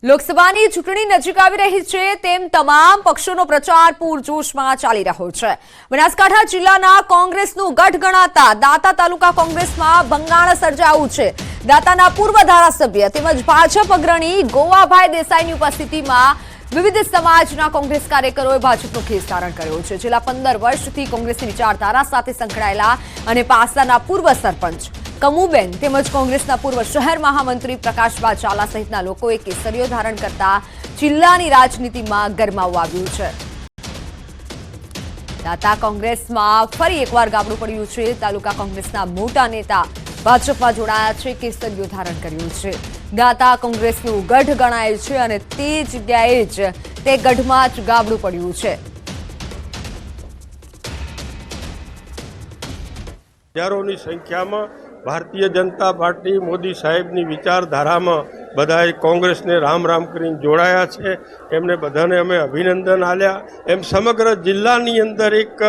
લોકસભાની ચૂંટણી નજીક આવી રહી છે તેમ તમામ પક્ષોનો પ્રચાર પૂરજોશમાં ચાલી રહ્યો છે। બનાસકાંઠા જિલ્લાના કોંગ્રેસનું ગઢ ગણાતા દાતા તાલુકા કોંગ્રેસમાં ભંગાણ સર્જાયું છે। દાતાના પૂર્વ ધારાસભ્ય તેમજ ભાજપ અગ્રણી ગોવાભાઈ દેસાઈની ઉપસ્થિતિમાં વિવિધ સમાજના કોંગ્રેસ કાર્યકરોએ ભાજપનો ખેસ ધારણ કર્યો છે। છેલ્લા 15 વર્ષથી કોંગ્રેસની વિચારધારા સાથે સંકળાયેલા અને પાસાના પૂર્વ સરપંચ કમુબેન તેમજ કોંગ્રેસના પૂર્વ શહેર મહામંત્રી પ્રકાશબા ચાલા સહિતના લોકોએ કેસરીઓ ધારણ કરતા જિલ્લાની રાજનીતિમાં ગરમાવો આવ્યું છે। દાતા કોંગ્રેસમાં ફરી એકવાર ગાબડું પડ્યું છે। તાલુકા કોંગ્રેસના મોટા નેતા ભાજપમાં જોડાયા છે, કેસરીઓ ધારણ કર્યું છે। દાતા કોંગ્રેસનું ગઢ ગણાય છે અને તે જગ્યાએ જ તે ગઢમાં જ ગાબડું પડ્યું છે। હજારોની સંખ્યામાં ભારતીય જનતા પાર્ટી મોદી સાહેબની વિચારધારામાં બધાએ કોંગ્રેસને રામ રામ કરીને જોડાયા છે। એમને બધાને અમે અભિનંદન આપ્યા। એમ સમગ્ર જિલ્લાની અંદર એક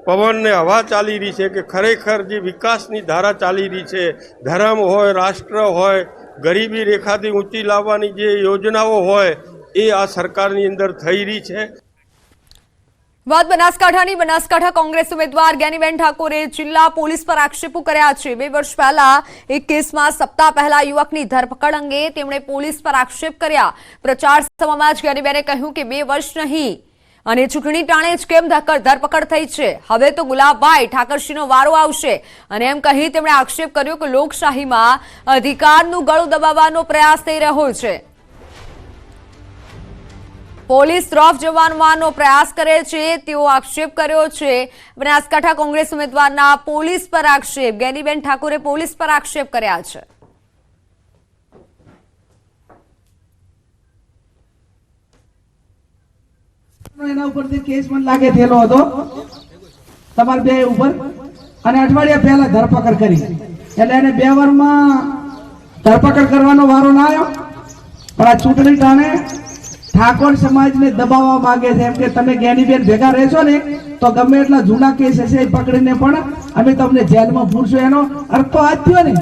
પવનને હવા ચાલી રહી છે કે ખરેખર જે વિકાસની ધારા ચાલી રહી છે, ધર્મ હોય, રાષ્ટ્ર હોય, ગરીબી રેખાથી ઊંચી લાવવાની જે યોજનાઓ હોય એ આ સરકારની અંદર થઈ રહી છે। વાત બનાસકાંઠાની। બનાસકાંઠા કોંગ્રેસ ઉમેદવાર જ્ઞાનીબેન ઠાકોરે જિલ્લા પોલીસ પર આક્ષેપો કર્યા છે। 2 વર્ષ પહેલા એક કેસમાં સપ્તાહ પહેલા યુવકની ધરપકડ અંગે તેમણે પોલીસ પર આક્ષેપ કર્યા। પ્રચાર સભામાં જ્ઞાનીબેને કહ્યું કે 2 વર્ષ નહીં અને ચૂંટણી ટાણે જ કેમ ધરપકડ થઈ છે, હવે તો ગુલાબભાઈ ઠાકરસિંહનો વારો આવશે અને એમ કહી તેમણે આક્ષેપ કર્યો કે લોકશાહીમાં અધિકારનું ગળું દબાવવાનો પ્રયાસ થઈ રહ્યો છે। પોલીસ તરફ જવાનો પ્રયાસ કરે છે તેવો આક્ષેપ કર્યો છે। બનાસકાંઠા કોંગ્રેસ ઉમેદવારના પોલીસ પર આક્ષેપ, જ્ઞાનીબેન ઠાકોરે પોલીસ પર આક્ષેપ કર્યા છે। એના ઉપરથી કેસ પણ લાગે થયેલો હતો તમારા બે ઉપર અને અઠવાડિયા પહેલા ધરપકડ કરી, એટલે એને 2 વારમાં ધરપકડ કરવાનો વારો ના આવ્યો। પણ આ ચૂંટણી ટાણે ઠાકોર સમાજને દબાવવા માંગે છે, એમ કે તમે જ્ઞાનીબેન ભેગા રહેશો ને તો ગમે એટલા જૂના કેસ હશે એ પકડીને પણ અમે તમને જેલમાં પૂરશું। એનો અર્થ તો આ જ થયો ને,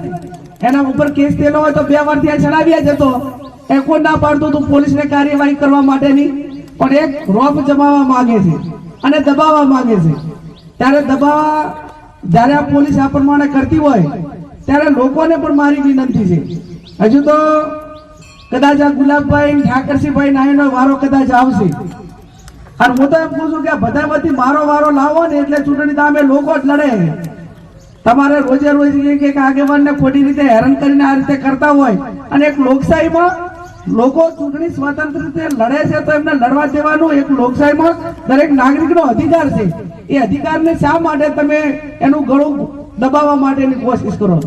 એના ઉપર કેસ થયેલો હોય તો 2 વાર ત્યાં ચડાવ્યા જતો, એ કોઈ ના પાડતું તું પોલીસને કાર્યવાહી કરવા માટેની, પણ એક રોપ જમાવવા માંગે છે અને દબાવવા માંગે છે। ત્યારે દબાવવા જ્યારે આ પોલીસ આ પ્રમાણે કરતી હોય ત્યારે લોકોને પણ મારી વિનંતી છે, હજુ તો કદાચ આ ગુલાબભાઈ ઠાકરસિંહભાઈ નાયનો વારો કદાચ આવશે અને હું તો એમ કહું છું કે બધામાંથી મારો વારો લાવો ને એટલે ચૂંટણી તો અમે લોકો જ લડે। તમારે રોજે રોજ એક આગેવાનને ખોટી રીતે હેરાન કરીને આ રીતે કરતા હોય અને એક લોકશાહીમાં લોકો ચૂંટણી સ્વતંત્ર રીતે લડે છે તો એમને લડવા દેવાનું એક લોકશાહીમાં દરેક નાગરિકનો અધિકાર છે। એ અધિકારને શા માટે તમે એનું ગળું દબાવવા માટેની કોશિશ કરો?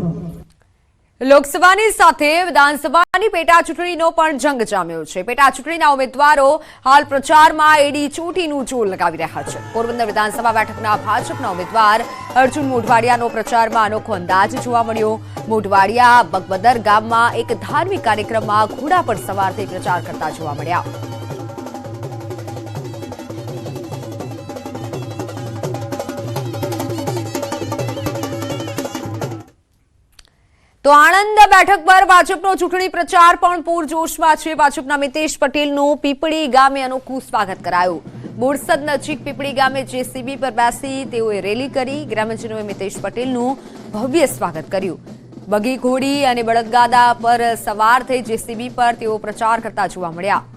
લોકસભાની સાથે વિધાનસભાની પેટા ચૂંટણીનો પણ જંગ જામ્યો છે। પેટા ચૂંટણીના ઉમેદવારો હાલ પ્રચારમાં એડી ચોટીનું જોર લગાવી રહ્યા છે। પોરબંદર વિધાનસભા બેઠકના ભાજપના ઉમેદવાર અર્જુન મોઢવાડિયાનો પ્રચારમાં અનોખો અંદાજ જોવા મળ્યો। મોઢવાડિયા બગબદર ગામમાં એક ધાર્મિક કાર્યક્રમમાં ઘોડા પર સવાર થઈ પ્રચાર કરતા જોવા મળ્યા। તો આણંદ બેઠક પર ભાજપનો ચૂંટણી પ્રચાર પણ પૂરજોશમાં છે। ભાજપના મિતેશ પટેલનું પીપળી ગામે અનોખું સ્વાગત કરાયું। બોરસદ નજીક પીપળી ગામે જેસીબી પર બેસી તેઓએ રેલી કરી। ગ્રામજનોએ મિતેશ પટેલનું ભવ્ય સ્વાગત કર્યું। બગી ઘોડી અને બળદગાડા પર સવાર થઈ જેસીબી પર તેઓ પ્રચાર કરતા જોવા મળ્યા।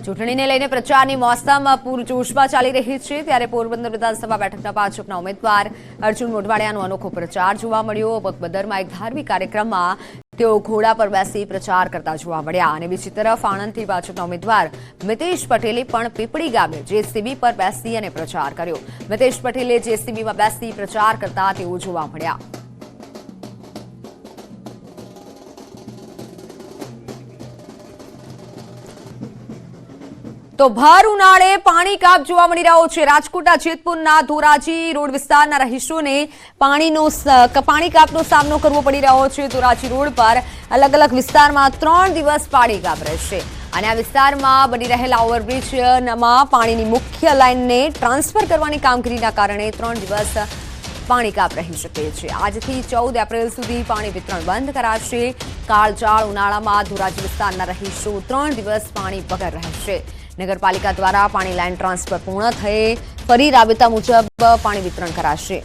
ચૂંટણીને લઈને પ્રચારની મોસમ પૂરજોશમાં ચાલી રહી છે, ત્યારે પોરબંદર વિધાનસભા બેઠકના ભાજપના ઉમેદવાર અર્જુન મોઢવાડિયાનો અનોખો પ્રચાર જોવા મળ્યો। બગબદરમાં એક ધાર્મિક કાર્યક્રમમાં તેઓ ઘોડા પર બેસી પ્રચાર કરતા જોવા મળ્યા અને બીજી તરફ આણંદથી ભાજપના ઉમેદવાર મિતેશ પટેલે પણ પીપળી ગામે જેસીબી પર બેસી અને પ્રચાર કર્યો। મિતેશ પટેલે જેસીબીમાં બેસી પ્રચાર કરતા તેઓ જોવા મળ્યા। તો ભર ઉનાળે પાણી કાપ જોવા મળી રહ્યો છે। રાજકોટના જેતપુરના ધોરાજી રોડ વિસ્તારના રહીશોને પાણી કાપનો સામનો કરવો પડી રહ્યો છે। ધોરાજી રોડ પર અલગ અલગ વિસ્તારમાં 3 દિવસ પાણી કાપ રહેશે અને આ વિસ્તારમાં બની રહેલા ઓવરબ્રિજમાં પાણીની મુખ્ય લાઇનને ટ્રાન્સફર કરવાની કામગીરીના કારણે 3 દિવસ પાણી કાપ રહી શકે છે। આજથી 14 એપ્રિલ સુધી પાણી વિતરણ બંધ કરાશે। કાળઝાળ ઉનાળામાં ધોરાજી વિસ્તારના રહીશો 3 દિવસ પાણી વગર રહેશે। નગરપાલિકા દ્વારા પાણી લાઇન ટ્રાન્સફર પૂર્ણ થયે ફરી રાબેતા મુજબ પાણી વિતરણ કરાશે।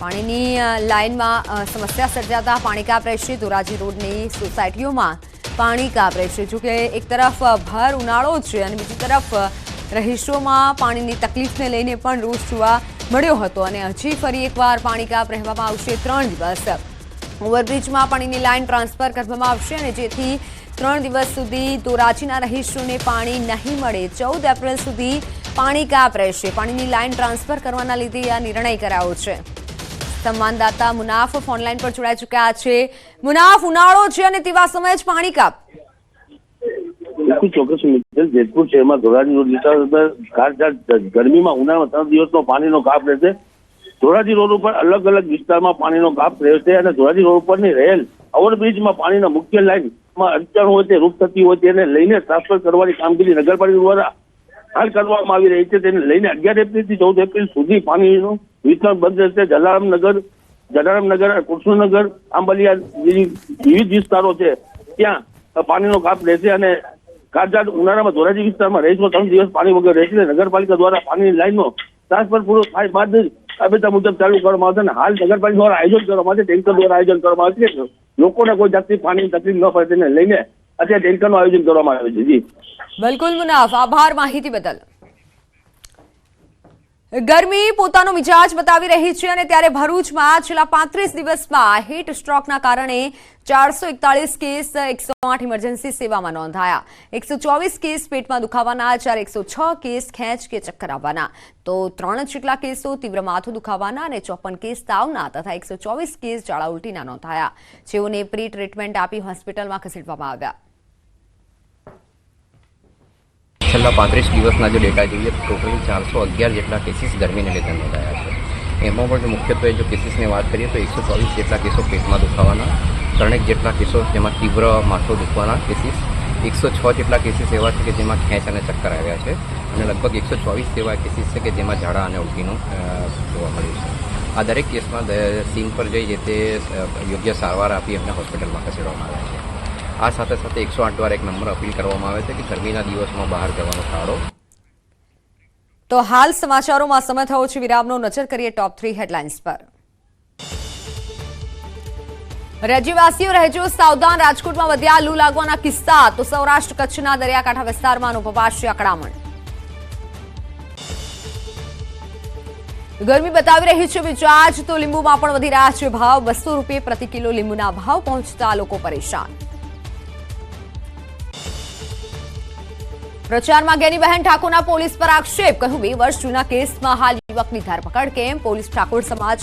પાણીની લાઇનમાં સમસ્યા સર્જાતા પાણી કાપ રહેશે। ધોરાજી રોડની સોસાયટીઓમાં પાણી કાપ રહેશે। જોકે એક તરફ ભર ઉનાળો છે અને બીજી તરફ રહીશોમાં પાણીની તકલીફને લઈને પણ રોષ જોવા મળ્યો હતો અને હજી ફરી એકવાર પાણી કાપ રહેવામાં આવશે 3 દિવસ। ઓવરબ્રિજમાં પાણીની લાઇન ટ્રાન્સફર કરવામાં આવશે અને જેથી 3 દિવસ સુધી ધોરાજીના રહીશોને પાણી નહીં મળે। 14 એપ્રિલ સુધી પાણી કાપ રહેશે। પાણીની લાઇન ટ્રાન્સફર કરવાના લીધે આ નિર્ણય કરાયો છે। સંવાદદાતા મુનાફ ફોનલાઈન પર જોડાઈ ચૂક્યા છે। મુનાફ, ઉનાળો છે અને તેવા સમયે જ પાણી કાપ। બિલકુલ ચોક્કસ મિત્ર, જેતપુર શહેરમાં ધોરાજી રોડ વિસ્તારમાં ગરમીમાં ઉનાળામાં 3 દિવસનો પાણીનો કાપ રહેશે। ધોરાજી રોડ ઉપર અલગ અલગ વિસ્તારમાં પાણીનો કાપ રહેશે અને ધોરાજી રોડ ઉપરની રહેલ ઓવરબ્રિજમાં પાણીના મુખ્ય લાઇનમાં અડચણ હોય તે રૂપ થતી હોય તેને લઈને ટ્રાન્સફર કરવાની કામગીરી નગરપાલિકા દ્વારા હાલ કરવામાં આવી રહી છે। તેને લઈને 11 એપ્રિલથી 14 એપ્રિલ સુધી પાણીનું વિતરણ બંધ રહેશે। જલારામનગર, કૃષ્ણનગર, આંબલિયા જેવી વિવિધ વિસ્તારો છે ત્યાં પાણીનો કાપ રહેશે અને કાળઝાળ ઉનાળામાં ધોરાજી વિસ્તારમાં રહીશો 3 દિવસ પાણી વગર રહેશે। નગરપાલિકા દ્વારા પાણીની લાઇનનો ટ્રાન્સફર પૂરો થાય બાદ જ રાબેતા મુજબ ચાલુ કરવામાં આવશે અને હાલ નગરપાલિકા દ્વારા આયોજન કરવામાં આવશે, ટેન્કર દ્વારા આયોજન કરવામાં આવશે કે લોકોને કોઈ જાતની પાણીની તકલીફ ન પડે તેને લઈને અત્યારે ટેન્કરનું આયોજન કરવામાં આવે છે। જી બિલકુલ મુનાફ, આભાર માહિતી બદલ। ગરમી પોતાનો મિજાજ બતાવી રહી છે અને ત્યારે ભરૂચમાં છેલ્લા 35 દિવસમાં હીટ સ્ટ્રોકના કારણે 441 કેસ 108 ઇમરજન્સી સેવામાં નોંધાયા। 124 કેસ પેટમાં દુખાવાના, જ્યારે 106 કેસ ખેંચ કે ચક્કર આવવાના, તો 3 જેટલા કેસો તીવ્ર માથું દુખાવાના અને 54 કેસ તાવના તથા 124 કેસ ઝાડા ઉલટીના નોંધાયા, જેઓને પ્રી ટ્રીટમેન્ટ આપી હોસ્પિટલમાં ખસેડવામાં આવ્યા। છેલ્લા 35 દિવસના જો ડેટા જોઈએ તો ટોટલ 411 જેટલા કેસીસ ગરમીને લીધે નોંધાયા છે। એમાં પણ મુખ્યત્વે જો કેસીસની વાત કરીએ તો 124 જેટલા કેસો પેટમાં દુખાવાના, 3 જેટલા કેસો જેમાં તીવ્ર માથું દુખવાના કેસીસ, 106 જેટલા કેસીસ એવા છે કે જેમાં ખેંચ અને ચક્કર આવ્યા છે અને લગભગ 124 એવા કેસીસ છે કે જેમાં ઝાડા અને ઉલટીનું જોવા મળ્યું છે। આ દરેક કેસમાં સીન પર જઈ જે તે યોગ્ય સારવાર આપી એમને હોસ્પિટલમાં ખસેડવામાં આવ્યા છે। આ સાથે સાથે 108 દ્વારા એક નંબર અપીલ કરવામાં આવે છે કે ગરમીના દિવસમાં બહાર જવાનો ટાળો। તો હાલ સમાચારોમાં સમય થયો છે વિરામનો। નજર કરીએ ટોપ 3 હેડલાઇન્સ પર। રાજ્યવાસીઓ રહેજો સાવધાન, રાજકોટમાં વધ્યા લૂ લાગવાના કિસ્સા, તો સૌરાષ્ટ્ર કચ્છના દરિયાકાંઠા વિસ્તારમાં અનુભવાશે અકળામણ। ગરમી બતાવી રહી છે મિજાજ, તો લીંબુમાં પણ વધી રહ્યા છે ભાવ। 200 રૂપિયા પ્રતિ કિલો લીંબુના ભાવ પહોંચતા લોકો પરેશાન। પ્રચારમાં જ્ઞાનીબહેન ઠાકોરના પોલીસ પર આક્ષેપ, કહ્યું 2 વર્ષ જૂના કેસમાં હાલ યુવકની ધરપકડ કેમ? પોલીસ ઠાકોર સમાજ